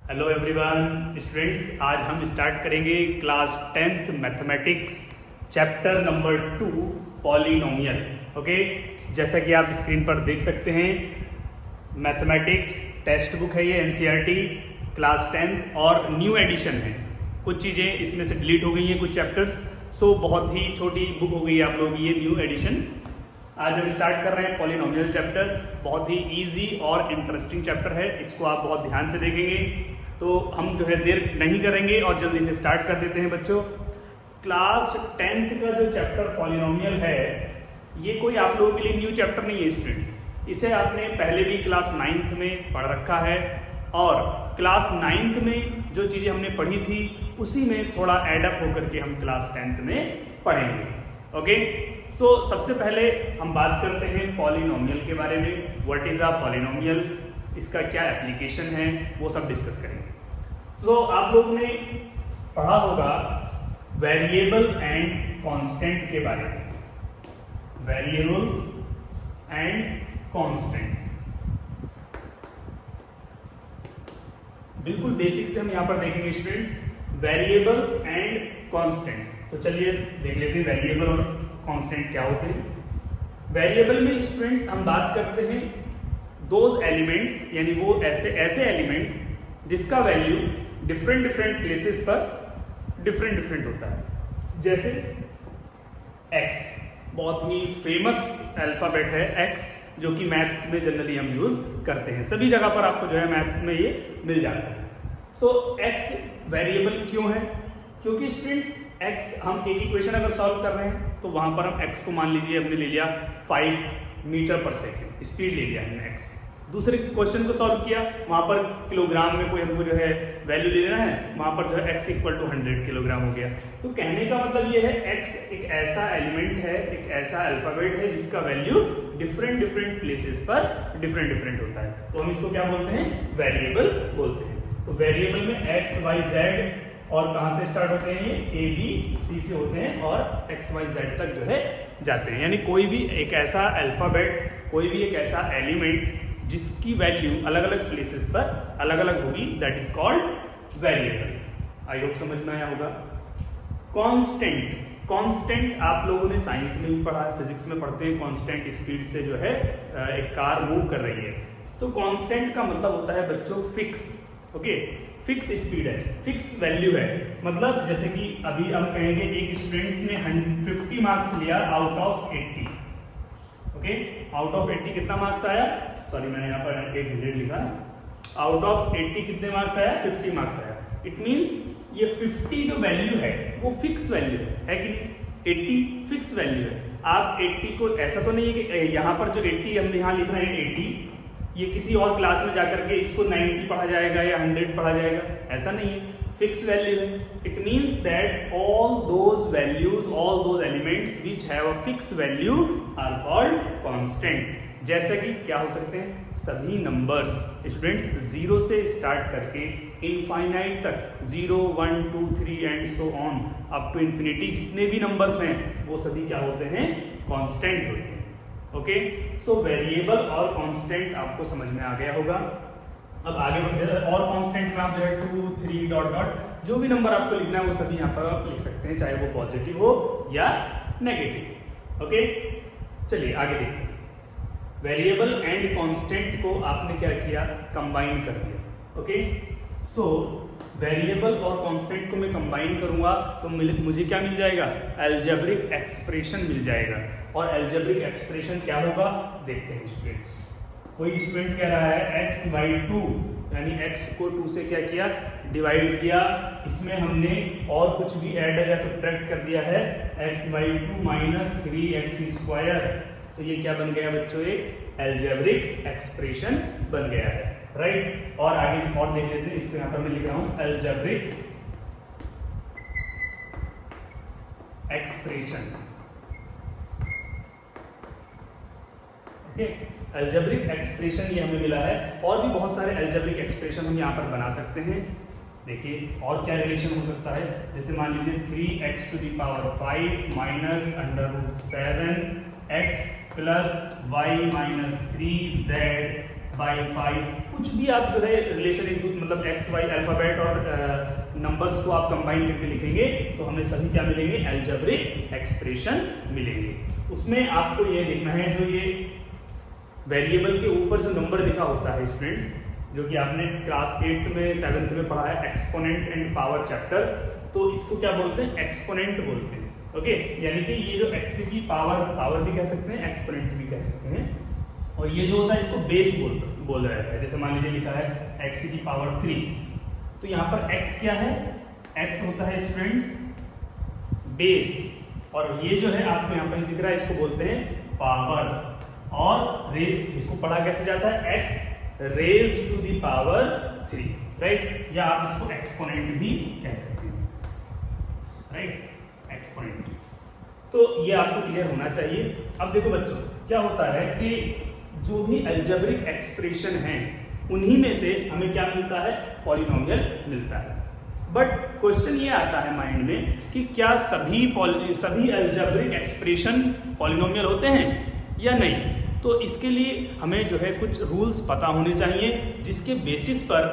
Hello everyone students, आज हम start करेंगे class 10th mathematics chapter number 2 polynomial. Okay, जैसा कि आप स्क्रीन पर देख सकते हैं मैथमेटिक्स टेक्स्ट बुक है ये, एनसीईआरटी क्लास 10th और न्यू एडिशन है। कुछ चीज़ें इसमें से डिलीट हो गई हैं, कुछ चैप्टर्स, सो बहुत ही छोटी बुक हो गई है आप लोगों की ये न्यू एडिशन। आज हम स्टार्ट कर रहे हैं पॉलिनोमियल चैप्टर। बहुत ही इजी और इंटरेस्टिंग चैप्टर है, इसको आप बहुत ध्यान से देखेंगे तो हम जो है देर नहीं करेंगे और जल्दी से स्टार्ट कर देते हैं बच्चों। क्लास 10th का जो चैप्टर पॉलिनोमियल है ये कोई आप लोगों के लिए न्यू चैप्टर नहीं है स्टूडेंट्स। इसे आपने पहले भी क्लास 9th में पढ़ रखा है और क्लास 9th में जो चीज़ें हमने पढ़ी थी उसी में थोड़ा एडअप होकर के हम क्लास 10th में पढ़ेंगे। ओके, सो सबसे पहले हम बात करते हैं पॉलिनोमियल के बारे में। व्हाट इज अ पॉलिनोमियल, इसका क्या एप्लीकेशन है, वो सब डिस्कस करेंगे। सो आप लोगों ने पढ़ा होगा वेरिएबल एंड कांस्टेंट के बारे में, वेरिएबल्स एंड कांस्टेंट्स। बिल्कुल बेसिक से हम यहां पर देखेंगे स्टूडेंट्स, वेरिएबल्स एंड कांस्टेंट्स। तो चलिए देख लेते हैं वेरिएबल और कांस्टेंट क्या होते हैं। वेरिएबल में स्टूडेंट्स हम बात करते हैं दोज एलिमेंट्स, यानी वो ऐसे एलिमेंट्स जिसका वैल्यू डिफरेंट प्लेसेस पर डिफरेंट होता है। जैसे x, बहुत ही फेमस अल्फाबेट है x, जो कि मैथ्स में जनरली हम यूज करते हैं। सभी जगह पर आपको जो है मैथ्स में ये मिल जाता है। सो x वेरिएबल क्यों है? क्योंकि स्टूडेंट्स x, हम एक इक्वेशन अगर सॉल्व कर रहे हैं तो वहां पर हम x को मान लीजिए हमने ले लिया 5 मीटर पर सेकेंड स्पीड ले लिया हमने x। दूसरे क्वेश्चन को सॉल्व किया, वहां पर किलोग्राम में कोई हमको जो है वैल्यू ले लेना है, वहां पर जो है x इक्वल टू 100 किलोग्राम हो गया। तो कहने का मतलब ये है x एक ऐसा एलिमेंट है, एक ऐसा अल्फाबेट है जिसका वैल्यू डिफरेंट प्लेसेस पर डिफरेंट होता है। तो हम इसको क्या बोलते हैं? वेरिएबल बोलते हैं। तो वेरिएबल में x, y, z और कहां से स्टार्ट होते हैं? ये a, b, c से होते हैं और x, y, z तक जो है जाते हैं। यानी कोई भी एक ऐसा अल्फाबेट, कोई भी एक ऐसा एलिमेंट जिसकी वैल्यू अलग अलग प्लेसेस पर अलग अलग होगी, that is called variable. I hope समझ में आया होगा। कांस्टेंट, कांस्टेंट आप लोगों ने साइंस में भी पढ़ा है, फिजिक्स में पढ़ते हैं। कांस्टेंट स्पीड से जो है एक कार मूव कर रही है। तो कांस्टेंट का मतलब होता है बच्चों फिक्स। ओके, फिक्स स्पीड है, फिक्स वैल्यू है। मतलब जैसे कि अभी हम कहेंगे एक स्टूडेंट्स ने 50 मार्क्स लिया out of 80। Okay, out of 80 कितना मार्क्स आया? सॉरी, मैंने यहाँ पर 800 लिखा है। आउट ऑफ 80 कितने मार्क्स आया? 50 मार्क्स आया। इट मींस ये 50 जो वैल्यू है वो फिक्स वैल्यू है कि नहीं? 80 फिक्स वैल्यू है। आप 80 को, ऐसा तो नहीं है कि यहाँ पर जो 80 हमने यहाँ लिख रहे हैं 80, ये किसी और क्लास में जाकर के इसको 90 पढ़ा जाएगा या 100 पढ़ा जाएगा, ऐसा नहीं है। फिक्स वैल्यू है। It means that all those values, all those elements which have a fix value are called constant. जैसे कि क्या हो सकते हैं? सभी नंबर्स स्टूडेंट्स 0 से स्टार्ट करके इनफाइनाइट तक, 0, 1, 2, 3 and so on up to infinity, जितने भी नंबर्स हैं वो सभी क्या होते हैं? कांस्टेंट होते हैं। ओके, सो वेरिएबल और कांस्टेंट आपको समझ में आ गया होगा। अब आगे बढ़ते और कांस्टेंट में आप जो है 2, 3 डॉट डॉट जो भी नंबर आपको लिखना है वो सभी यहाँ पर आप लिख सकते हैं, चाहे वो पॉजिटिव हो या नेगेटिव। ओके, चलिए आगे देखते हैं। वेरिएबल एंड कांस्टेंट को आपने क्या किया? कंबाइन कर दिया। ओके, सो वेरिएबल और कांस्टेंट को मैं कंबाइन करूंगा तो मुझे क्या मिल जाएगा? अलजेब्रिक एक्सप्रेशन मिल जाएगा। और अलजेब्रिक एक्सप्रेशन क्या होगा देखते हैं स्टूडेंट्स। कोई स्टूडेंट कह रहा है x by 2, यानी x को 2 से क्या किया? डिवाइड किया। इसमें हमने और कुछ भी ऐड या सब्ट्रैक्ट कर दिया है, x by 2 minus 3x square. तो ये क्या बन गया बच्चों? एक अलजेब्रिक एक्सप्रेशन बन गया है, राइट। और आगे और देख लेते हैं, इसको यहाँ पर मैं लिख रहा हूं algebraic expression. Okay, algebraic expression ये हमें मिला है। और भी बहुत सारे अलजेब्रिक एक्सप्रेशन हम यहाँ पर बना सकते हैं। देखिए और क्या रिलेशन हो सकता है, जैसे मान लीजिए 3x to the power 5 minus √7x plus y minus 3z by 5 कुछ भी आप जो है रिलेशन मतलब एक्स वाई अल्फाबेट और नंबर्स को आप कंबाइन करके लिखेंगे तो हमें सभी क्या मिलेंगे, अलजेब्रिक एक्सप्रेशन मिलेंगे। उसमें आपको ये देखना है जो ये वेरिएबल के ऊपर जो नंबर लिखा होता है स्टूडेंट्स, जो कि आपने क्लास 8th में 7th में पढ़ा है एक्सपोनेंट एंड पावर चैप्टर, तो इसको क्या बोलते हैं, एक्सपोनेंट बोलते हैं। ओके, यानी कि ये जो एक्स की पावर भी कह सकते हैं, एक्सपोनेंट भी कह सकते हैं, और ये जो होता है इसको बेस बोल रहा है। जैसे मान लीजिए लिखा है एक्स की पावर 3, तो यहाँ पर एक्स क्या है, एक्स होता है स्टूडेंट्स बेस, और ये जो है आपको यहाँ पर दिख रहा है इसको बोलते हैं पावर, और इसको पढ़ा कैसे जाता है, x raise to the power 3, right, या आप इसको एक्सपोनेंट भी कह सकते हैं, राइट, एक्सपोनेंट। तो ये आपको क्लियर होना चाहिए। अब देखो बच्चों क्या होता है कि जो भी अलजेब्रिक एक्सप्रेशन हैं उन्हीं में से हमें क्या मिलता है, पॉलिनोमियल मिलता है। बट क्वेश्चन ये आता है माइंड में कि क्या सभी अलजेब्रिक एक्सप्रेशन पॉलिनोमियल होते हैं या नहीं। तो इसके लिए हमें जो है कुछ रूल्स पता होने चाहिए जिसके बेसिस पर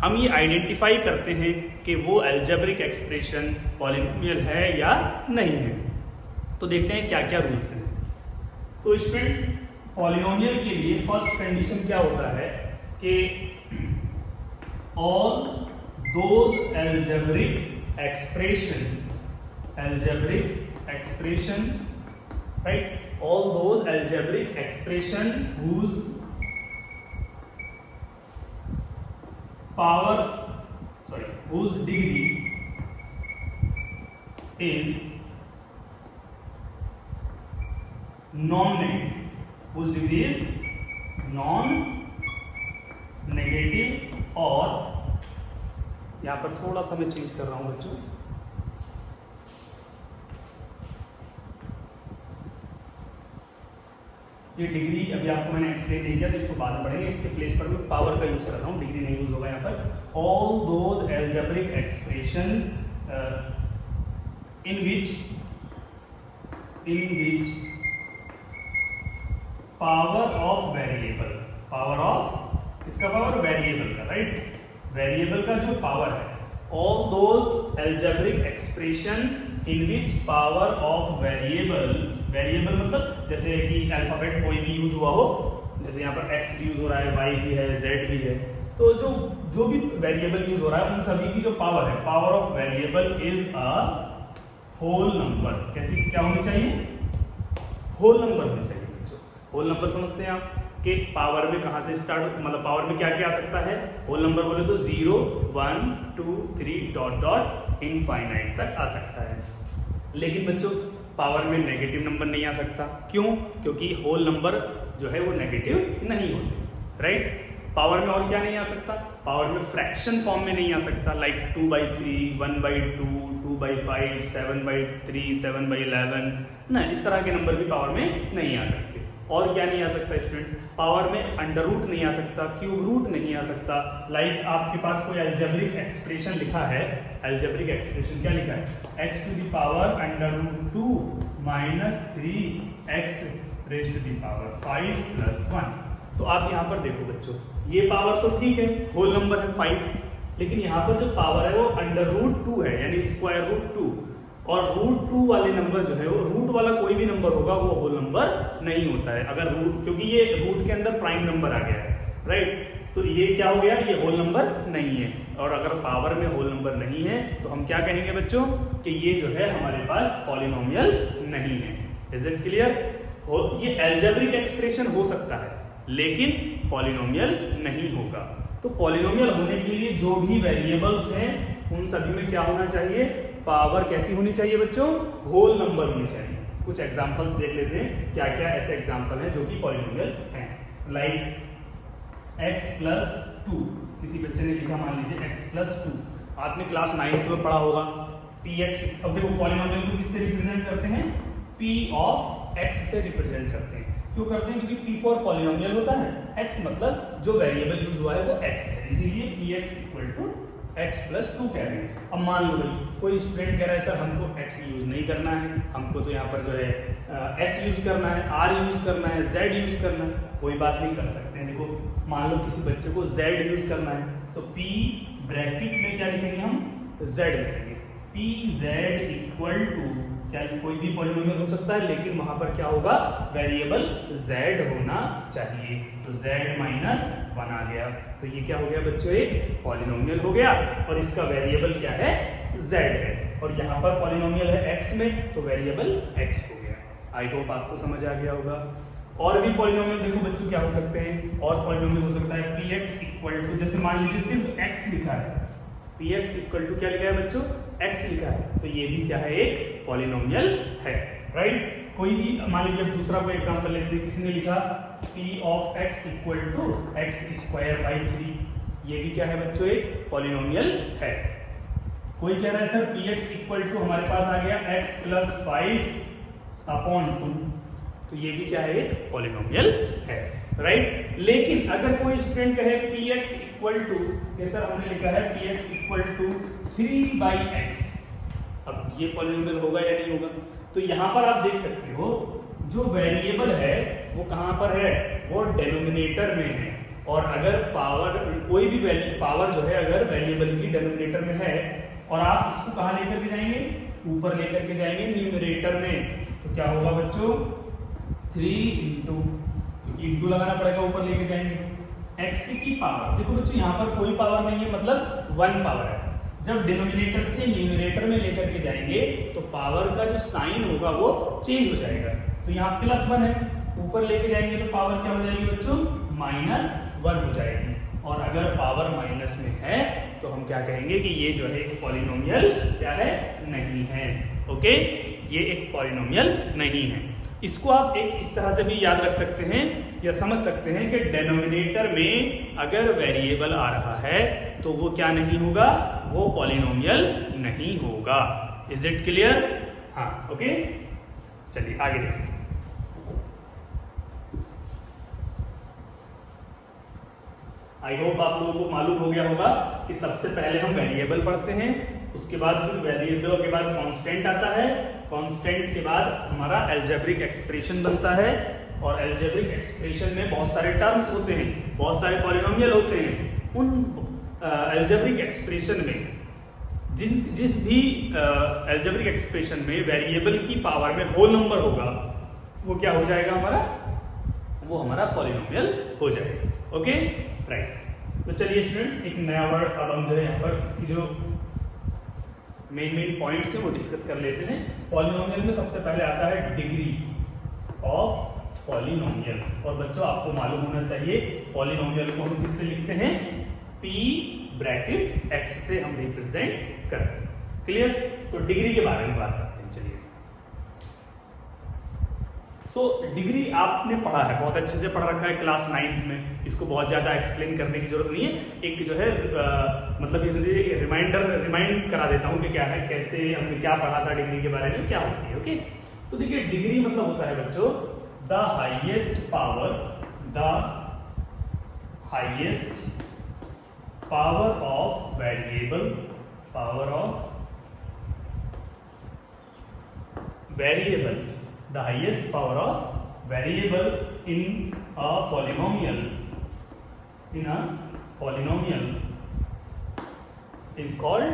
हम ये आइडेंटिफाई करते हैं कि वो अलजेब्रिक एक्सप्रेशन पॉलिनोमियल है या नहीं है। तो देखते हैं क्या क्या रूल्स हैं। तो स्टूडेंट्स पॉलिनोमियल के लिए फर्स्ट कंडीशन क्या होता है कि all those algebraic expression right, all those algebraic expression whose degree is non-negative, और यहां पर थोड़ा सा मैं चेंज कर रहा हूं बच्चों, ये डिग्री अभी आपको मैंने एक्सप्लेन नहीं किया तो इसको बाद में पढ़ेंगे। इसके प्लेस पर मैं पावर का यूज कर रहा हूँ, डिग्री नहीं यूज होगा यहाँ पर। All those algebraic expression in which power of इसका पावर वेरिएबल का, राइट, वेरिएबल का जो पावर है, all those algebraic expression in which power of variable मतलब जैसे कि अल्फाबेट कोई भी यूज हुआ हो, जैसे यहाँ पर x भी यूज हो रहा है, y भी है, z भी है, तो जो भी वेरिएबल यूज हो रहा है उन सभी की जो पावर है, power of variable is a whole number. कैसी क्या होनी चाहिए, होल नंबर होनी चाहिए बच्चों। होल नंबर समझते हैं आप कि पावर में कहां से स्टार्ट, मतलब पावर में क्या क्या आ सकता है, होल नंबर बोले तो 0 1 2 3 डॉट इनफाइनाइट तक आ सकता है। लेकिन बच्चों पावर में नेगेटिव नंबर नहीं आ सकता, क्यों, क्योंकि होल नंबर जो है वो नेगेटिव नहीं होते, राइट। पावर में और क्या नहीं आ सकता, पावर में फ्रैक्शन फॉर्म में नहीं आ सकता, लाइक 2/3 1/2 2/5 7/3 7/11 ना, इस तरह के नंबर भी पावर में नहीं आ सकते। और क्या नहीं आ सकता स्टूडेंट्स, पावर में अंडर रूट नहीं आ सकता, क्यूब रूट नहीं आ सकता। लाइक आपके पास कोई अलजेब्रिक एक्सप्रेशन लिखा है, अलजेब्रिक एक्सप्रेशन क्या लिखा है, x to the power √2 - 3x raised to the power 5 + 1। तो आप यहाँ पर देखो बच्चों, ये पावर तो ठीक है, होल नंबर है 5, लेकिन यहाँ पर जो पावर है वो √2 है, यानी √2, और √2 वाले नंबर जो है वो रूट वाला कोई भी नंबर होगा वो होल नंबर नहीं होता है। अगर रूट, क्योंकि ये रूट के अंदर प्राइम नंबर आ गया है, राइट, तो ये क्या हो गया, ये होल नंबर नहीं है। और अगर पावर में होल नंबर नहीं है तो हम क्या कहेंगे बच्चों कि ये जो है हमारे पास पॉलिनोमियल नहीं है। Is it clear? ये अलजेब्रिक एक्सप्रेशन हो सकता है लेकिन पॉलिनोमियल नहीं होगा। तो पॉलिनोमियल होने के लिए जो भी वेरिएबल्स हैं उन सभी में क्या होना चाहिए, पावर कैसी होनी चाहिए बच्चों, होल नंबर होनी चाहिए। कुछ एग्जांपल्स देख लेते हैं, क्या क्या ऐसे एग्जांपल हैं जो कि पॉलिनोमियल हैं। लाइक x + 2, किसी बच्चे ने लिखा मान लीजिए x + 2, आपने क्लास 9th में पढ़ा होगा px। अब देखो पॉलिनोमियल को किससे रिप्रेजेंट करते हैं, p ऑफ x से रिप्रेजेंट करते हैं। क्यों करते हैं, क्योंकि p फॉर पॉलिनोमियल होता है, x मतलब जो वेरिएबल यूज हुआ है वो x है, इसीलिए px = x + 2 कह रहे हैं। अब मान लो भाई कोई स्टूडेंट कह रहा है सर हमको x यूज नहीं करना है, हमको तो यहाँ पर जो है s यूज करना है, r यूज करना है, z यूज करना है, कोई बात नहीं कर सकते हैं। देखो मान लो किसी बच्चे को z यूज करना है तो p ब्रैकेट में क्या लिखेंगे हम, z लिखेंगे। pz इक्वल टू क्या, कोई भी पॉलिनोमियल हो सकता है लेकिन वहां पर क्या होगा, वेरिएबल z होना चाहिए। तो z माइनस 1 आ गया, तो ये क्या हो गया बच्चों, एक पॉलिनोमियल हो गया और इसका वेरिएबल क्या है, z है। और यहाँ पर पॉलिनोमियल है x में तो वेरिएबल x हो गया। आई होप आपको समझ आ गया होगा। और भी पॉलिनोमियल देखो बच्चों क्या हो सकते हैं, और पॉलिनोमियल हो सकता है px इक्वल टू, जैसे मान लीजिए सिर्फ x लिखा है, px इक्वल टू क्या लिखा है बच्चों, x लिखा है, तो ये भी क्या है, एक पॉलिनोमियल है, राइट। कोई भी मान लीजिए दूसरा कोई एग्जांपल लेते हैं, किसी ने लिखा p of x equal to x square by 3, ये भी क्या है बच्चों, एक पॉलिनोमियल है। कोई कह रहा है सर px इक्वल टू हमारे पास आ गया x प्लस 5/2, तो ये भी क्या है, एक पॉलिनोमियल है, राइट। लेकिन अगर कोई स्टूडेंट कहे px इक्वल टू, ये सर हमने लिखा है px इक्वल टू 3/x, अब ये पॉलिनोमियल होगा या नहीं होगा। तो यहाँ पर आप देख सकते हो जो वेरिएबल है वो कहाँ पर है, वो डेनोमिनेटर में है। और अगर पावर, कोई भी पावर जो है अगर वेरिएबल की डेनोमिनेटर में है और आप इसको कहाँ लेकर के जाएंगे, ऊपर लेकर के जाएंगे न्यूमरेटर में, तो क्या होगा बच्चों, 3 इंटू, क्योंकि इंटू लगाना पड़ेगा, ऊपर लेके जाएंगे x की पावर। देखो बच्चों यहाँ पर कोई पावर नहीं है, मतलब 1 पावर है। जब डिनोमिनेटर से न्यूमरेटर में लेकर के जाएंगे तो पावर का जो साइन होगा वो चेंज हो जाएगा। तो यहाँ +1 है, ऊपर लेके जाएंगे तो पावर क्या हो जाएगी बच्चों, -1 हो जाएगी। और अगर पावर माइनस में है तो हम क्या कहेंगे कि ये जो है एक पॉलिनोमियल क्या है, नहीं है। ओके, ये एक पॉलिनोमियल नहीं है। इसको आप एक इस तरह से भी याद रख सकते हैं या समझ सकते हैं कि डेनोमिनेटर में अगर वेरिएबल आ रहा है तो वो क्या नहीं होगा, वो पॉलिनोमियल नहीं होगा। Is it clear? हाँ, ओके, चलिए आगे देखते हैं। आई होप आप लोगों को मालूम हो गया होगा कि सबसे पहले हम वेरिएबल पढ़ते हैं, उसके बाद फिर वेरिएबल के बाद कांस्टेंट आता है, कांस्टेंट के बाद हमारा अलजेब्रिक एक्सप्रेशन बनता है, और अलजेब्रिक एक्सप्रेशन में बहुत सारे टर्म्स होते हैं, बहुत सारे पॉलिनोमियल होते हैं। उन अलजेब्रिक एक्सप्रेशन में जिस भी अलजेब्रिक एक्सप्रेशन में वेरिएबल की पावर में होल नंबर होगा वो क्या हो जाएगा हमारा, वो हमारा पॉलिनोमियल हो जाएगा। Okay, right. तो चलिए स्टूडेंट्स, एक नया वर्ड अब हम जो है यहाँ पर इसकी जो मेन पॉइंट्स है वो डिस्कस कर लेते हैं। पॉलिनोमियल में सबसे पहले आता है डिग्री ऑफ पॉलिनोमियल। और बच्चों आपको मालूम होना चाहिए पॉलिनोमियल को हम किससे लिखते हैं, p ब्रैकेट x से हम रिप्रेजेंट करते हैं। क्लियर? तो डिग्री के बारे में बात करते हैं। चलिए, डिग्री आपने पढ़ा है, बहुत अच्छे से पढ़ रखा है क्लास 9th में, इसको बहुत ज्यादा एक्सप्लेन करने की जरूरत नहीं है। एक जो है मतलब ये रिमाइंड करा देता हूँ कि क्या है, कैसे हमने क्या पढ़ा था डिग्री के बारे में, क्या होती है। ओके, तो देखिए डिग्री मतलब होता है बच्चों the highest power of variable, the highest power of variable in a polynomial is called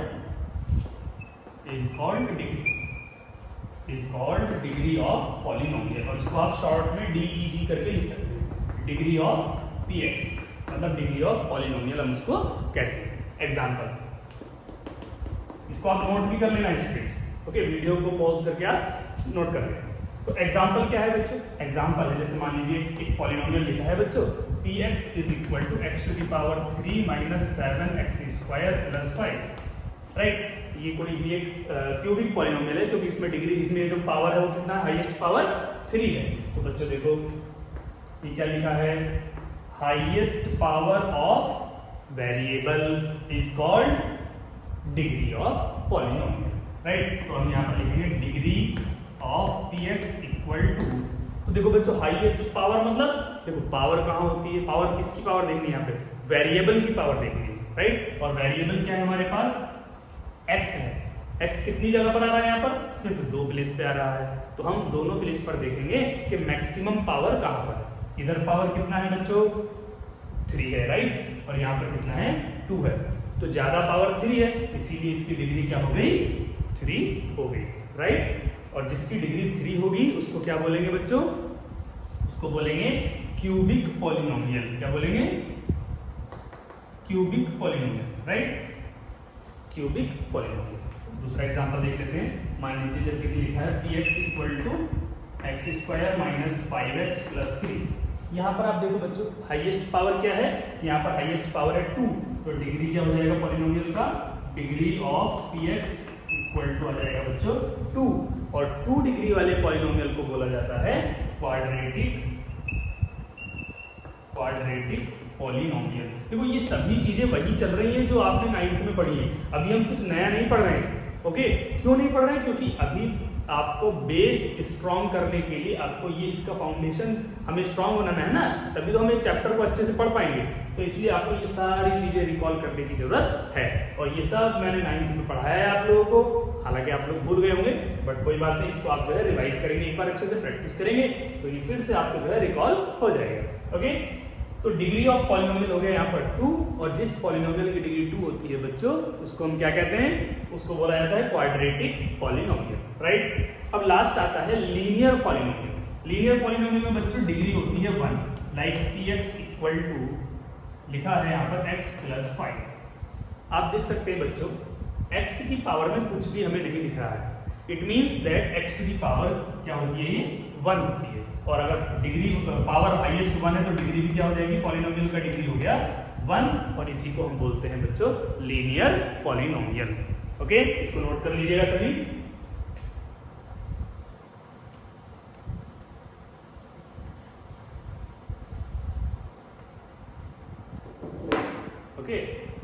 degree of polynomial। और इसको आप शॉर्ट में DEG करके लिख सकते हैं, डिग्री ऑफ PX, मतलब डिग्री ऑफ पॉलिनोमियल हम इसको कहते हैं। एग्जांपल, इसको आप नोट भी कर लेना स्टूडेंट्स। ओके, वीडियो को पॉज करके आप नोट कर लेना। तो एग्जांपल क्या है बच्चों, एग्जांपल है जैसे मान लीजिए एक पॉलिनोमियल लिखा है बच्चों, px is equal to x to the power 3 minus 7x square plus 5, right. ये कोई भी एक क्यूबिक पॉलिनोमियल है क्योंकि इसमें डिग्री, इसमें जो पावर है वो कितना, हाईएस्ट पावर 3 है। तो बच्चों देखो ये क्या लिखा है, highest power of variable is called degree of polynomial, right. तो हम यहाँ पर लिखेंगे degree of px equal to, तो देखो बच्चों हाईएस्ट पावर मतलब देखो पावर कहाँ होती है, पावर किसकी पावर देखनी है यहाँ पे, वेरिएबल की पावर देखनी है, राइट। और वेरिएबल क्या है हमारे पास, x है। x कितनी जगह पर आ रहा है, यहाँ पर सिर्फ 2 प्लेस पे आ रहा है। तो हम दोनों प्लेस पर देखेंगे कि मैक्सिमम पावर कहाँ पर है। इधर पावर कितना है बच्चों 3 है, राइट, और यहाँ पर कितना है 2 है, तो ज्यादा पावर 3 है, इसीलिए इसकी डिग्री क्या हो गई 3 हो गई, राइट। और जिसकी डिग्री 3 होगी उसको क्या बोलेंगे बच्चों, उसको बोलेंगे क्यूबिक पॉलिनोमियल। क्या बोलेंगे, cubic polynomial, right, cubic polynomial. दूसरा एग्जांपल देख लेते हैं। मान लीजिए जैसे कि लिखा है px equal to x square minus 5x plus 3। यहाँ पर आप देखो बच्चों हाईएस्ट पावर क्या है, यहाँ पर हाईएस्ट पावर है 2, तो डिग्री क्या हो जाएगा पॉलिनोमियल का, degree of px equal to आ जाएगा बच्चों 2, और 2 डिग्री वाले पॉलिनोमियल को बोला जाता है क्वाड्रेटिक पॉलिनोमियल। देखो ये सभी चीजें वही चल रही हैं जो आपने 9th में पढ़ी है, अभी हम कुछ नया नहीं पढ़ रहे हैं, ओके। क्यों नहीं पढ़ रहे हैं, क्योंकि अभी आपको बेस स्ट्रॉन्ग करने के लिए आपको ये इसका फाउंडेशन हमें स्ट्रॉन्ग बनाना है ना, तभी तो हम इस चैप्टर को अच्छे से पढ़ पाएंगे, तो इसलिए आपको ये सारी चीजें रिकॉल करने की जरूरत है, और ये सब मैंने 9th में पढ़ाया है आप लोगों को, हालांकि आप लोग भूल गए होंगे, बट कोई बात नहीं, इसको आप जो है रिवाइज करेंगे, एक बार अच्छे से प्रैक्टिस करेंगे तो ये फिर से आपको जो है रिकॉल हो जाएगा, ओके। तो डिग्री ऑफ पॉलिनोमियल हो गया यहाँ पर 2, और जिस पॉलिनोमियल की डिग्री 2 होती है बच्चों उसको हम क्या कहते हैं, उसको बोला जाता है क्वाड्रेटिक पॉलिनोमियल, राइट। अब लास्ट आता है लीनियर पॉलिनोमियल। लीनियर पॉलिनोमियल में बच्चों डिग्री होती है 1, लाइक px इक्वल टू लिखा है यहाँ पर x प्लस 5। आप देख सकते हैं बच्चों x की पावर में कुछ भी हमें नहीं दिख रहा है, it means that x to the power क्या होती है, ये 1 होती है, और अगर डिग्री पावर हाईएस्ट 1 है तो डिग्री भी क्या हो जाएगी, पॉलिनोमियल का डिग्री हो गया 1, और इसी को हम बोलते हैं बच्चों लीनियर पॉलिनोमियल, ओके। इसको नोट कर लीजिएगा सभी। ओके,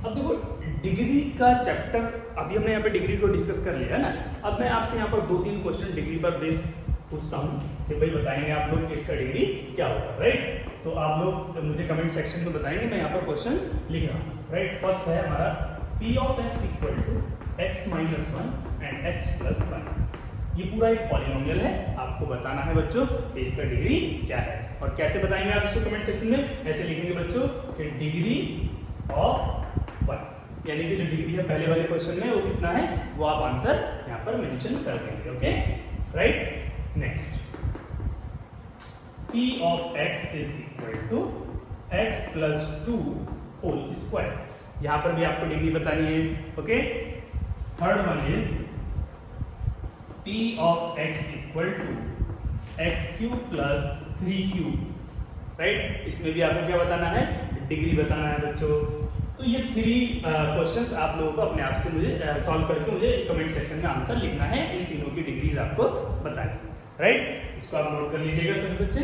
अब देखो डिग्री का चैप्टर अभी हमने यहाँ पे डिग्री को डिस्कस कर लिया है ना, अब मैं आपसे यहाँ पर 2-3 क्वेश्चन डिग्री पर बेस पूछता हूँ कि भाई बताएंगे आप लोग कि इसका डिग्री क्या होगा, राइट। तो आप लोग मुझे कमेंट सेक्शन में बताएंगे, मैं यहाँ पर क्वेश्चंस लिख रहा हूँ, राइट। फर्स्ट है हमारा p of x equal to x minus 1 and x plus 1। ये पूरा एक पॉलिनोमियल है, आपको बताना है बच्चों कि इसका डिग्री क्या है, और कैसे बताएंगे आप इसको कमेंट सेक्शन में, ऐसे लिखेंगे बच्चों कि डिग्री ऑफ 1, यानी कि जो डिग्री है पहले वाले क्वेश्चन में वो कितना है वो आप आंसर यहाँ पर मेंशन कर देंगे, okay, right. Next p of x is equal to x plus 2 whole square, यहाँ पर भी आपको डिग्री बतानी है, okay. Third one is p of x equal to x cube plus 3 cube, right. इसमें भी आपको क्या बताना है, डिग्री बताना है बच्चों। तो ये 3 क्वेश्चंस आप लोगों को अपने आप से मुझे सॉल्व करके मुझे कमेंट सेक्शन में आंसर लिखना है, इन तीनों की डिग्रीज आपको बतानी है, राइट। इसको आप नोट कर लीजिएगा सभी बच्चे।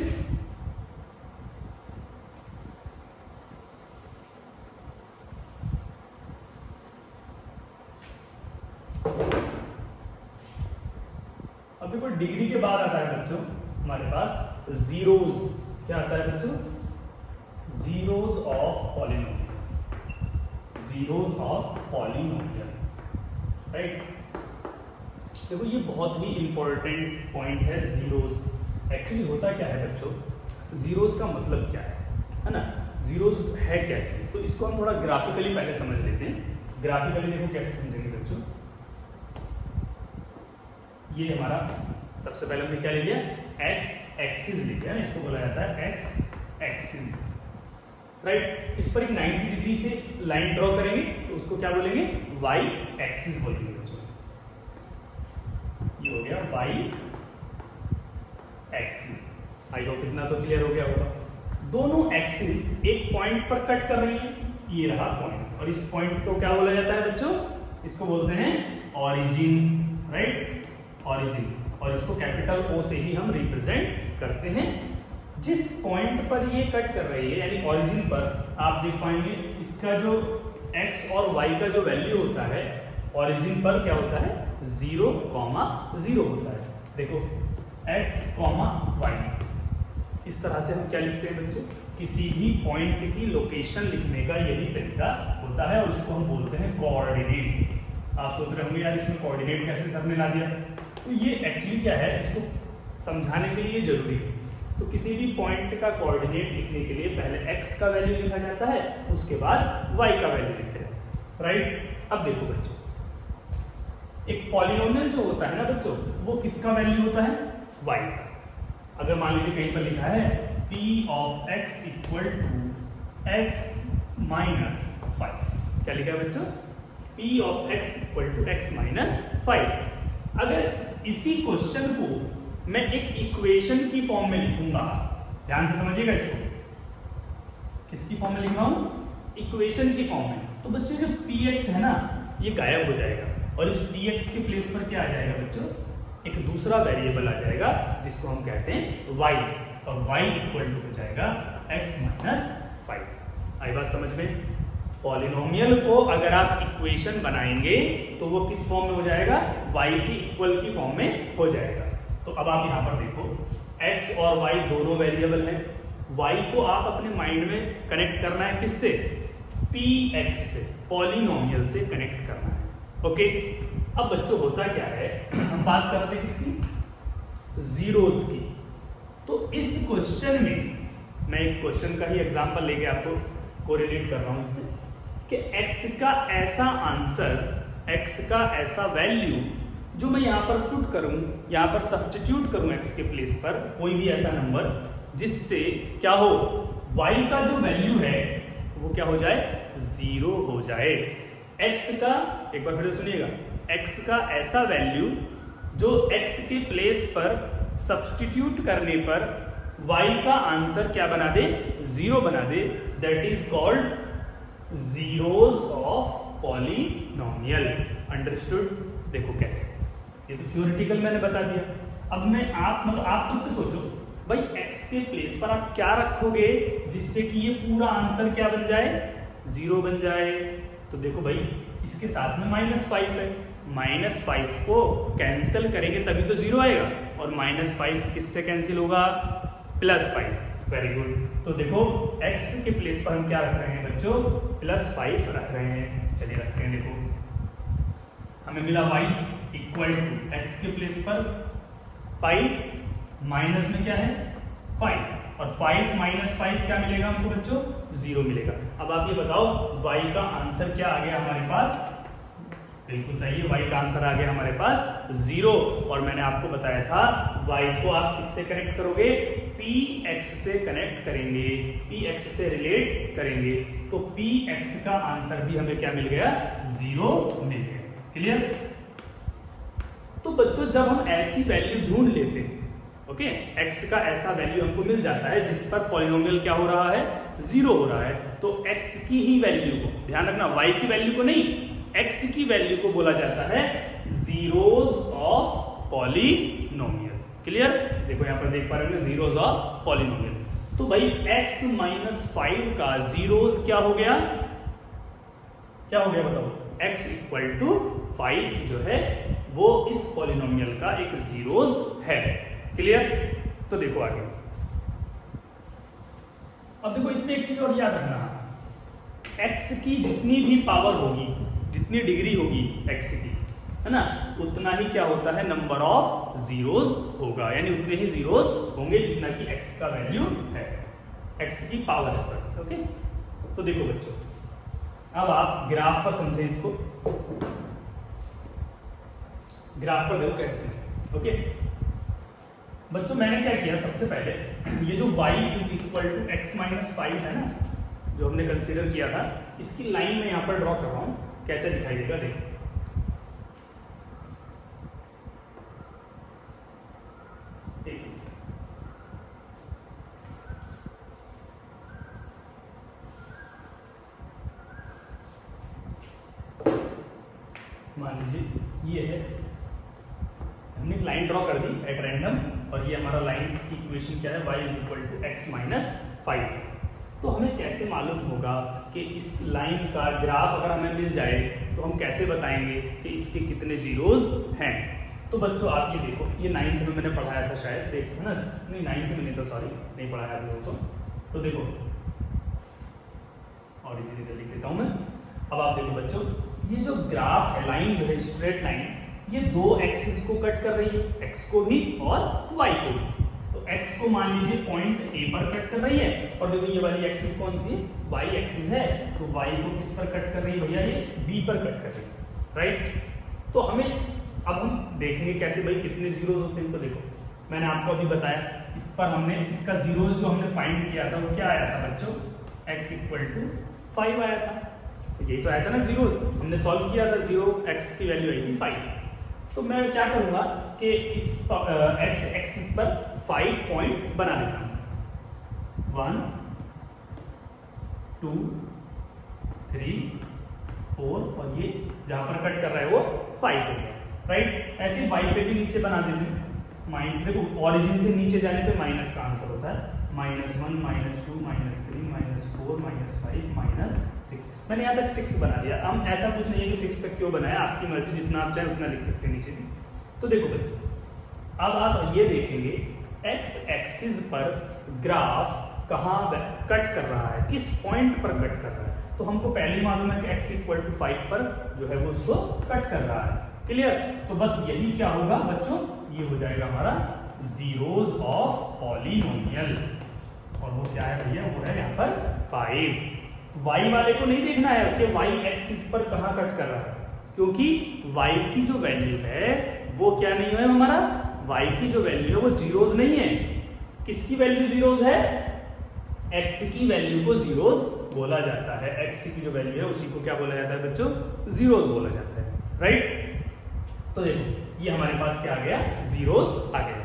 अब देखो डिग्री के बाद आता है बच्चों हमारे पास जीरोज। क्या आता है बच्चों, zeros of polynomial, zeros of polynomial, right. देखो ये बहुत ही इंपॉर्टेंट पॉइंट है जीरोज। एक्चुअली होता क्या है बच्चों, जीरोज का मतलब क्या है ना, जीरोज है क्या चीज, तो इसको हम थोड़ा ग्राफिकली पहले समझ लेते हैं। ग्राफिकली देखो कैसे समझेंगे बच्चों, ये हमारा सबसे पहले हमने क्या ले लिया, एक्स एक्सिस ले लिया, इसको बोला जाता है एक्स एक्सिस, राइट। इस पर एक 90 डिग्री से लाइन ड्रॉ करेंगे तो उसको क्या बोलेंगे, वाई एक्सिस बोलेंगे बच्चों। ये हो गया वाई एक्सिस। आई होप इतना तो क्लियर हो गया होगा। दोनों एक्सिस एक पॉइंट पर कट कर रही हैं, ये रहा पॉइंट, और इस पॉइंट को क्या बोला जाता है बच्चों, इसको बोलते हैं ऑरिजिन, राइट, ऑरिजिन। और इसको कैपिटल ओ से ही हम रिप्रेजेंट करते हैं। जिस पॉइंट पर ये कट कर रही है यानी ऑरिजिन पर, आप देख पाएंगे इसका जो x और y का जो वैल्यू होता है ऑरिजिन पर क्या होता है, 0,0 होता है। देखो x, y, इस तरह से हम क्या लिखते हैं बच्चों, किसी भी पॉइंट की लोकेशन लिखने का यही तरीका होता है, और उसको हम बोलते हैं कोऑर्डिनेट। आप सोच रहे होंगे यार इसमें कोऑर्डिनेट कैसे सर ने ला दिया, तो ये एक्चुअली क्या है, इसको समझाने के लिए जरूरी है। तो किसी भी पॉइंट का कोऑर्डिनेट लिखने के लिए पहले x का वैल्यू लिखा जाता है, उसके बाद y का वैल्यू लिखा जाता है, राइट। अब देखो बच्चों, एक पॉलिनोमियल जो होता है ना बच्चों, वो किसका वैल्यू होता है, y का। अगर मान लीजिए कहीं पर लिखा है p of x equal to x minus 5, क्या लिखा है बच्चों, p of x equal to x minus 5। अगर इसी क्वेश्चन को मैं एक इक्वेशन की फॉर्म में लिखूंगा, ध्यान से समझिएगा इसको, किसकी फॉर्म में लिख रहा हूं, इक्वेशन की फॉर्म में, तो बच्चों जो px है ना ये गायब हो जाएगा और इस px के प्लेस पर क्या आ जाएगा बच्चों, एक दूसरा वेरिएबल आ जाएगा जिसको हम कहते हैं y, और y इक्वल टू हो जाएगा x माइनस 5। आई बात समझ में। पॉलिनोमियल को अगर आप इक्वेशन बनाएंगे तो वो किस फॉर्म में हो जाएगा, y की इक्वल की फॉर्म में हो जाएगा। तो अब आप यहाँ पर देखो x और y दोनों वेरिएबल हैं, y को आप अपने माइंड में कनेक्ट करना है किससे, px से, पॉलिनोमियल से कनेक्ट करना है, ओके। अब बच्चों होता क्या है, हम बात कर रहे हैं किसकी, जीरोस की। तो इस क्वेश्चन में मैं एक क्वेश्चन का ही एग्जांपल लेके आपको कोरिलेट कर रहा हूं इससे, कि x का ऐसा आंसर, x का ऐसा वैल्यू जो मैं यहाँ पर पुट करूं, यहाँ पर सब्स्टिट्यूट करूं x के प्लेस पर कोई भी ऐसा नंबर जिससे क्या हो, y का जो वैल्यू है वो क्या हो जाए, 0 हो जाए। x का, एक बार फिर सुनिएगा, x का ऐसा वैल्यू जो x के प्लेस पर सब्स्टिट्यूट करने पर y का आंसर क्या बना दे, 0 बना दे, that is called zeros of polynomial. Understood. देखो कैसे, ये तो थ्योरेटिकल मैंने बता दिया। अब मैं आप खुद से सोचो भाई, x के प्लेस पर आप क्या रखोगे जिससे कि ये पूरा आंसर क्या बन जाए, 0 बन जाए। तो देखो भाई, इसके साथ में -5 है, -5 को कैंसिल करेंगे तभी तो 0 आएगा, और -5 किससे कैंसिल होगा, +5। Very good. तो देखो x के प्लेस पर हम क्या रख रहे हैं बच्चों, +5 रख रहे हैं। चलिए रखते हैं, देखो हमें मिला y इक्वल टू x के प्लेस पर 5, माइनस में क्या है 5, और 5 - 5 क्या मिलेगा हमको बच्चों, 0 मिलेगा। अब आप ये बताओ y का आंसर क्या आ गया हमारे पास, बिल्कुल सही है, y का आंसर आ गया हमारे पास 0। और मैंने आपको बताया था y को आप किससे कनेक्ट करोगे, px से कनेक्ट करेंगे, px से रिलेट करेंगे, तो px का आंसर भी हमें क्या मिल गया, 0 मिल गया। क्लियर। तो बच्चों जब हम ऐसी वैल्यू ढूंढ लेते हैं, ओके, x का ऐसा वैल्यू हमको मिल जाता है जिस पर पॉलिनोमियल क्या हो रहा है, 0 हो रहा है, तो x की ही वैल्यू को, ध्यान रखना y की वैल्यू को नहीं, x की वैल्यू को बोला जाता है जीरोस ऑफ पॉलिनोमियल। क्लियर। देखो यहाँ पर देख पा रहे हैं जीरोस ऑफ पॉलिनोमियल। तो भाई x - 5 का जीरोस क्या हो गया, क्या हो गया बताओ, x इक्वल टू 5 जो है वो इस पॉलिनोमियल का एक जीरोस है। क्लियर। तो देखो आगे, अब देखो इसमें एक चीज और याद रखना, x की जितनी भी पावर होगी, जितनी डिग्री होगी x की, है ना, उतना ही क्या होता है, नंबर ऑफ जीरोस होगा, यानी उतने ही जीरोस होंगे जितना कि x का वैल्यू है, x की पावर है सर। ओके। तो देखो बच्चों, अब आप ग्राफ पर समझे इसको, ग्राफ पर देखो कैसे समझते। ओके बच्चों, मैंने क्या किया, सबसे पहले ये जो y is equal to x - 5 है ना, जो हमने कंसीडर किया था, इसकी लाइन में यहाँ पर ड्रॉ कर रहा हूं, कैसे दिखाई देगा देखो। मान लीजिए ये है, हमने एक लाइन ड्रॉ कर दी एट रैंडम, और ये हमारा लाइन इक्वेशन क्या है, y is equal to x - 5। तो हमें कैसे मालूम होगा कि इस लाइन का ग्राफ अगर हमें मिल जाए तो हम कैसे बताएंगे कि इसके कितने जीरोस हैं। तो बच्चों आप ये देखो, ये 9th में मैंने पढ़ाया था शायद, देखो है ना, नहीं 9th में नहीं था, सॉरी नहीं पढ़ाया आप लोगों को। तो देखो और इजीली लिख देता हूँ मैं। अब आप देखो बच्चों, ये जो ग्राफ है, लाइन जो है स्ट्रेट लाइन, ये दो एक्सिस को कट कर रही है, x को भी और y को भी। तो तो x को मान लीजिए पॉइंट A पर कट कर रही है, और देखो ये वाली एक्सिस कौन सी है, y एक्सिस है, तो y को किस पर कट कर रही है भैया, ये B पर कट कर रही है, राइट। तो हमें अब हम देखेंगे कैसे भाई कितने जीरोज होते हैं। तो देखो मैंने आपको अभी बताया, इस पर हमने इसका जीरोज जो हमने फाइंड किया था वो क्या आया था बच्चों, x इक्वल टू 5 आया था, यही तो आया था ना जीरोज, हमने सॉल्व किया था, 0x की वैल्यू आई थी 5। तो मैं क्या करूंगा कि इस x एक्सिस पर 5 पॉइंट बना देता हूं, 1 2 3 4, और ये जहां पर कट कर रहा है वो 5 हो गया, राइट। ऐसे y पे भी नीचे बना देते हैं, देखो ओरिजिन से नीचे जाने पे माइनस का आंसर होता है, -1 -2 -3 -4 -5 -6। मैंने यहाँ पे 6 बना दिया। हम ऐसा कुछ नहीं है कि 6 तक क्यों बनाया, आपकी मर्जी, जितना आप चाहें उतना लिख सकते हैं नीचे। तो देखो बच्चों, अब आप ये देखेंगे x एक्सिस पर ग्राफ कहाँ कट कर रहा है, किस पॉइंट पर कट कर रहा है। तो हमको पहले ही मालूम है कि x इक्वल टू 5 पर जो है वो उसको कट कर रहा है, क्लियर। तो बस यही क्या होगा बच्चों, ये हो जाएगा हमारा जीरोज ऑफ पॉलिनोमियल, और वो क्या है भैया, वो है यहाँ पर 5। y वाले को नहीं देखना है कि y एक्सिस पर कहाँ कट कर रहा है, क्योंकि y की जो वैल्यू है वो क्या नहीं है हमारा, y की जो वैल्यू है वो जीरोज नहीं है। किसकी वैल्यू जीरोज है, x की वैल्यू को जीरोज बोला जाता है, x की जो वैल्यू है उसी को क्या बोला जाता है बच्चों, जीरोज बोला जाता है, राइट। तो देखो ये हमारे पास क्या आ गया, जीरोज आ गया।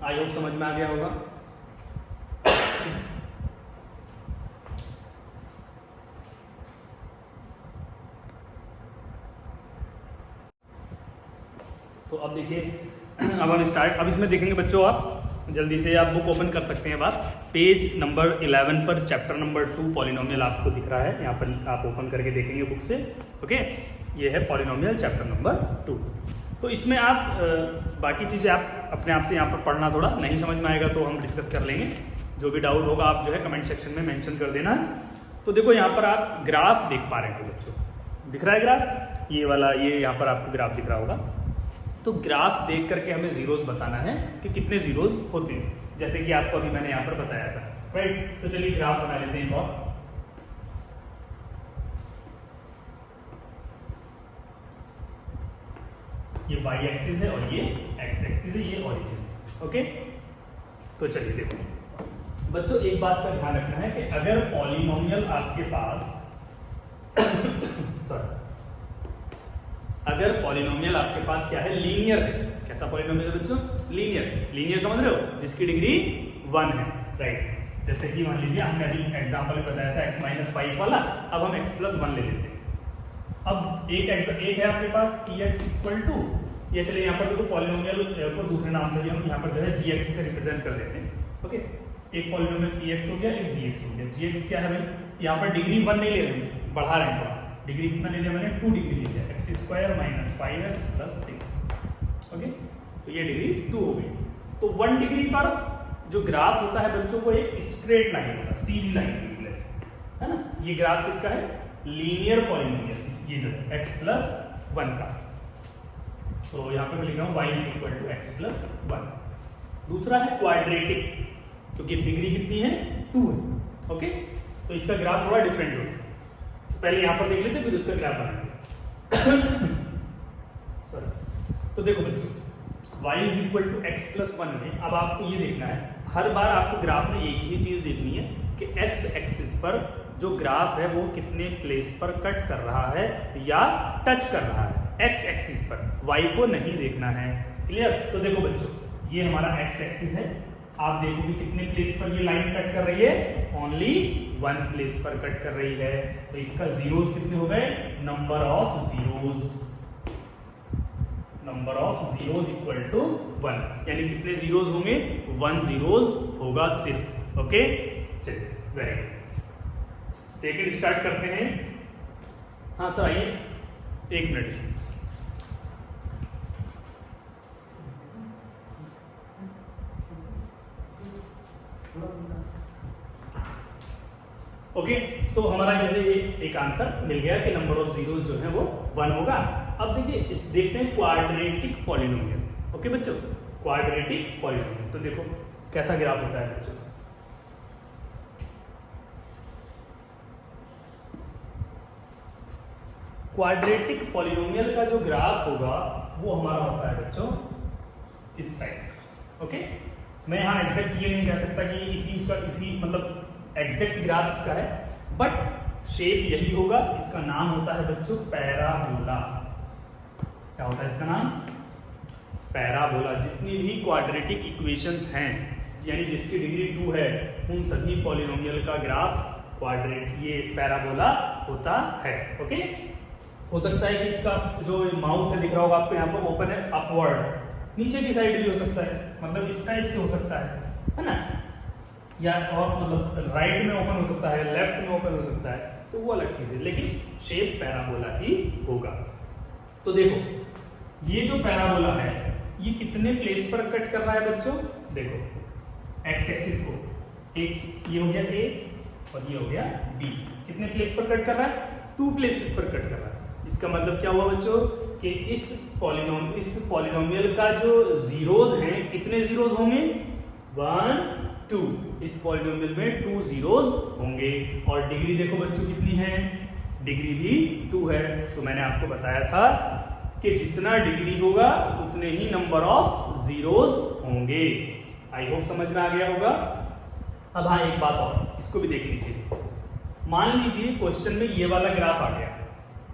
आई होप समझ में आ गया होगा। तो अब देखिए, अब हम अब इसमें देखेंगे बच्चों, आप जल्दी से आप बुक ओपन कर सकते हैं। बात पेज नंबर 11 पर चैप्टर नंबर 2 पॉलिनोमियल आपको दिख रहा है, यहाँ पर आप ओपन करके देखेंगे बुक से, ओके। ये है पॉलिनोमियल चैप्टर नंबर 2। तो इसमें आप बाकी चीज़ें आप अपने आप से यहाँ पर पढ़ना, थोड़ा नहीं समझ में आएगा तो हम डिस्कस कर लेंगे। जो भी डाउट होगा आप जो है कमेंट सेक्शन में मेंशन कर देना। तो देखो यहाँ पर आप ग्राफ देख पा रहे हैं बच्चों, दिख रहा है ग्राफ, ये वाला, ये यहाँ पर आपको ग्राफ दिख रहा होगा। तो ग्राफ देख करके हमें जीरोस बताना है कि कितने जीरोस होते हैं, जैसे कि आपको अभी मैंने यहाँ पर बताया था, राइट। तो चलिए ग्राफ बना लेते हैं। और ये y एक्सिस है और ये x एक्सिस है, ये ओरिजिन, ओके। तो चलिए देखो बच्चों, एक बात का ध्यान रखना है कि अगर पॉलिनोमियल आपके पास सॉरी, अगर पॉलिनोमियल आपके पास क्या है, लीनियर है। कैसा पॉलिनोमियल है बच्चों, लीनियर। लीनियर समझ रहे हो, जिसकी डिग्री 1 है, राइट। जैसे कि मान लीजिए हमने अभी एग्जांपल में बताया था x-5 वाला, अब हम x+1 ले लेते हैं। अब एक है आपके पास px इक्वल टू, ये चलिए यहाँ पर देखो पॉलिनोमियल को दूसरे नाम से भी हम यहाँ पर जो है gx से रिप्रेजेंट कर देते हैं, ओके। एक पॉलिनोमियल px हो गया, एक gx हो गया। gx क्या है भाई, यहाँ पर डिग्री 1 नहीं ले रहे हैं, बढ़ा रहे हैं, डिग्री कितना ले लिया मैंने, 2 डिग्री ले लिया, x² - 5x + 6, ओके। तो ये डिग्री 2 हो गई। तो 1 डिग्री पर जो ग्राफ होता है बच्चों को एक स्ट्रेट लाइन होता है, सीधी लाइन है ना। ये ग्राफ किसका है, लीनियर पॉलिनोमियल, ये जो है x+1 का। तो यहाँ पे मैं लिख रहा हूँ y = x+1। दूसरा है क्वाड्रेटिक, क्योंकि डिग्री कितनी है, 2 है, ओके। तो इसका ग्राफ थोड़ा डिफरेंट होता है। पहले यहाँ पर देख लेते फिर उसका ग्राफ बनाएंगे। सॉरी। तो देखो बच्चों, y = x+1 में अब आपको ये देखना है, हर बार आपको ग्राफ में एक ही चीज देखनी है कि x एक्सिस पर जो ग्राफ है वो कितने प्लेस पर कट कर रहा है या टच कर रहा है, x एक्सिस पर, y को नहीं देखना है, क्लियर। तो देखो बच्चों, ये हमारा x एक्सिस है, आप देखोगे कितने प्लेस पर ये लाइन कट कर रही है, ओनली 1 प्लेस पर कट कर रही है। तो इसका जीरोस कितने हो गए, number of zeros equal to 1, यानी कितने जीरोस होंगे, 1 जीरोस होगा सिर्फ, ओके। चलिए वेरी गुड, सेकंड स्टार्ट करते हैं। हाँ सर आइए, 1 मिनट। ओके, सो हमारा जो है ये एक आंसर मिल गया कि नंबर ऑफ जीरोस जो है वो 1 होगा। अब देखिए देखते हैं क्वाड्रेटिक पॉलिनोमियल, ओके बच्चों, क्वाड्रेटिक पॉलिनोमियल। तो देखो कैसा ग्राफ होता है बच्चों? क्वाड्रेटिक पॉलिनोमियल का जो ग्राफ होगा वो हमारा होता है बच्चों इस टाइप। ओके, मैं यहाँ एग्जैक्ट ये नहीं कह सकता कि इसी मतलब एग्जैक्ट ग्राफ इसका है, बट शेप यही होगा। इसका नाम होता है बच्चों पैराबोला। क्या होता है इसका नाम? पैराबोला। जितनी भी क्वाड्रेटिक इक्वेशंस हैं, यानी जिसकी डिग्री 2 है, उन सभी पॉलिनोमियल का ग्राफ ये पैराबोला होता है। ओके, हो सकता है कि इसका जो माउथ है दिख रहा होगा आपको यहाँ पर, ओपन है अपवर्ड, नीचे की साइड भी हो सकता है, मतलब इस टाइप से हो सकता है ना, या और मतलब राइट में ओपन हो सकता है, लेफ्ट में ओपन हो सकता है, तो वो अलग चीज है, लेकिन शेप पैराबोला ही होगा। तो देखो ये जो पैराबोला है ये कितने प्लेस पर कट कर रहा है बच्चों? देखो एक्स एक्सिस को, एक ये हो गया ए और ये हो गया बी, कितने प्लेस पर कट कर रहा है? 2 प्लेसेस पर कट कर रहा है। इसका मतलब क्या हुआ बच्चों कि इस पॉलिनोमियल का जो जीरोज हैं, कितने जीरोज होंगे? 1 2। इस पॉलिनोमियल में 2 जीरोज होंगे। और डिग्री देखो बच्चों कितनी है? डिग्री भी 2 है। तो मैंने आपको बताया था कि जितना डिग्री होगा उतने ही नंबर ऑफ जीरोज होंगे। आई होप समझ में आ गया होगा। अब हाँ, एक बात और, इसको भी देख लीजिए। मान लीजिए क्वेश्चन में ये वाला ग्राफ आ गया,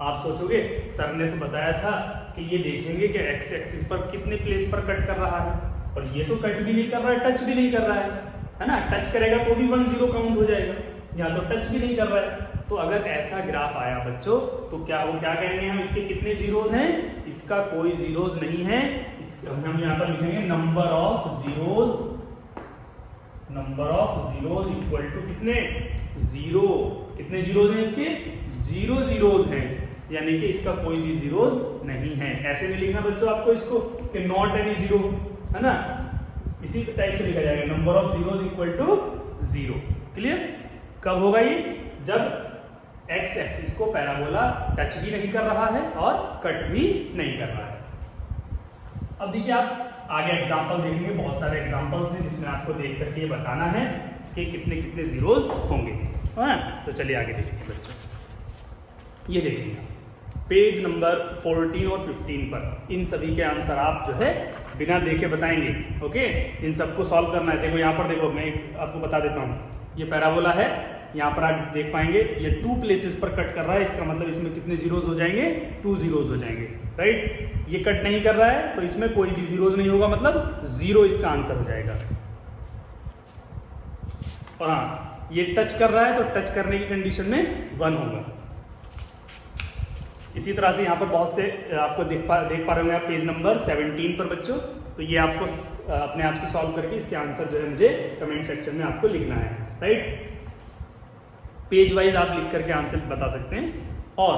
आप सोचोगे सर ने तो बताया था कि ये देखेंगे कि एक्स एक्सिस पर कितने प्लेस पर कट कर रहा है, और ये तो कट भी नहीं कर रहा है, टच भी नहीं कर रहा है ना। टच करेगा तो भी 1 0 काउंट हो जाएगा, यहाँ तो टच भी नहीं कर रहा है। तो अगर ऐसा ग्राफ आया बच्चों तो क्या कहेंगे हम? इसके कितने जीरोज हैं? इसका कोई जीरोज नहीं है। हम यहाँ पर लिखेंगे number of zeros equal to कितने? 0। कितने जीरोज हैं इसके? 0 जीरोज हैं, यानी कि इसका कोई भी जीरोज नहीं है। ऐसे नहीं लिखना बच्चों आपको इसको कि नॉट एनी जीरो, है ना, इसी टाइप से लिखा जाएगा, number of zeros equal to 0। Clear? कब होगा ये? जब एक्स एक्सिस को पैराबोला टच भी नहीं कर रहा है और कट भी नहीं कर रहा है। अब देखिए आप आगे एग्जांपल देखेंगे, बहुत सारे एग्जांपल्स हैं जिसमें आपको देख करके ये बताना है कि कितने कितने जीरोज होंगे। हाँ, तो चलिए आगे देखेंगे बच्चों। ये देखिए पेज नंबर 14 और 15 पर इन सभी के आंसर आप जो है बिना देखे बताएंगे। ओके, इन सबको सॉल्व करना है। देखो यहाँ पर देखो, मैं आपको बता देता हूँ, ये पैराबोला है, यहाँ पर आप देख पाएंगे ये 2 प्लेसेस पर कट कर रहा है। इसका मतलब इसमें कितने जीरोज हो जाएंगे? 2 जीरोज हो जाएंगे, राइट। ये कट नहीं कर रहा है तो इसमें कोई भी जीरोज नहीं होगा, मतलब 0 इसका आंसर हो जाएगा। और हाँ, ये टच कर रहा है तो टच करने की कंडीशन में 1 होगा। इसी तरह से यहाँ पर बहुत से आपको देख पा रहे होंगे आप पेज नंबर 17 पर बच्चों। तो ये आपको अपने आप से सॉल्व करके इसके आंसर जो है मुझे कमेंट सेक्शन में आपको लिखना है, राइट। पेज वाइज आप लिख करके आंसर बता सकते हैं। और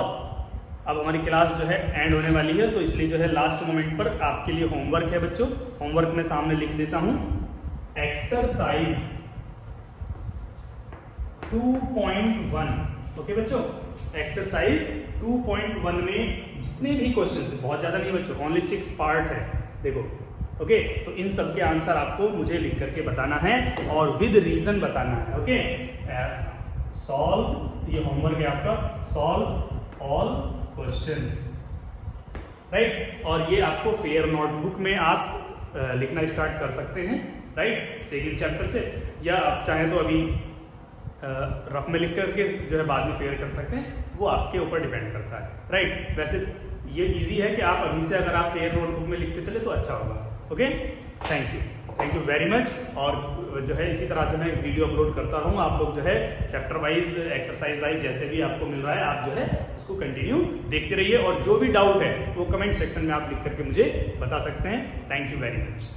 अब हमारी क्लास जो है एंड होने वाली है, तो इसलिए जो है लास्ट मोमेंट पर आपके लिए होमवर्क है बच्चों। होमवर्क में सामने लिख देता हूं, एक्सरसाइज 2.1। ओके बच्चों, एक्सरसाइज 2.1 में जितने भी क्वेश्चन है, बहुत ज्यादा नहीं बच्चों, ओनली 6 पार्ट है। देखो, ओके, तो इन सब के आंसर आपको मुझे लिख करके बताना है और विद रीजन बताना है। ओके, सॉल्व, ये होमवर्क है आपका, सॉल्व ऑल क्वेश्चंस, राइट। और ये आपको फेयर नोटबुक में आप लिखना स्टार्ट कर सकते हैं, राइट, सेकंड चैप्टर से, या आप चाहें तो अभी रफ में लिख करके जो है बाद में फेयर कर सकते हैं, वो आपके ऊपर डिपेंड करता है, राइट। वैसे ये इजी है कि आप अभी से अगर आप फेयर नोटबुक में लिखते चले तो अच्छा होगा। Okay, thank you very much. और जो है इसी तरह से मैं वीडियो अपलोड करता रहूँगा। आप लोग जो है चैप्टर वाइज, एक्सरसाइज वाइज जैसे भी आपको मिल रहा है, आप जो है उसको कंटिन्यू देखते रहिए। और जो भी डाउट है वो कमेंट सेक्शन में आप लिख करके मुझे बता सकते हैं। Thank you very much.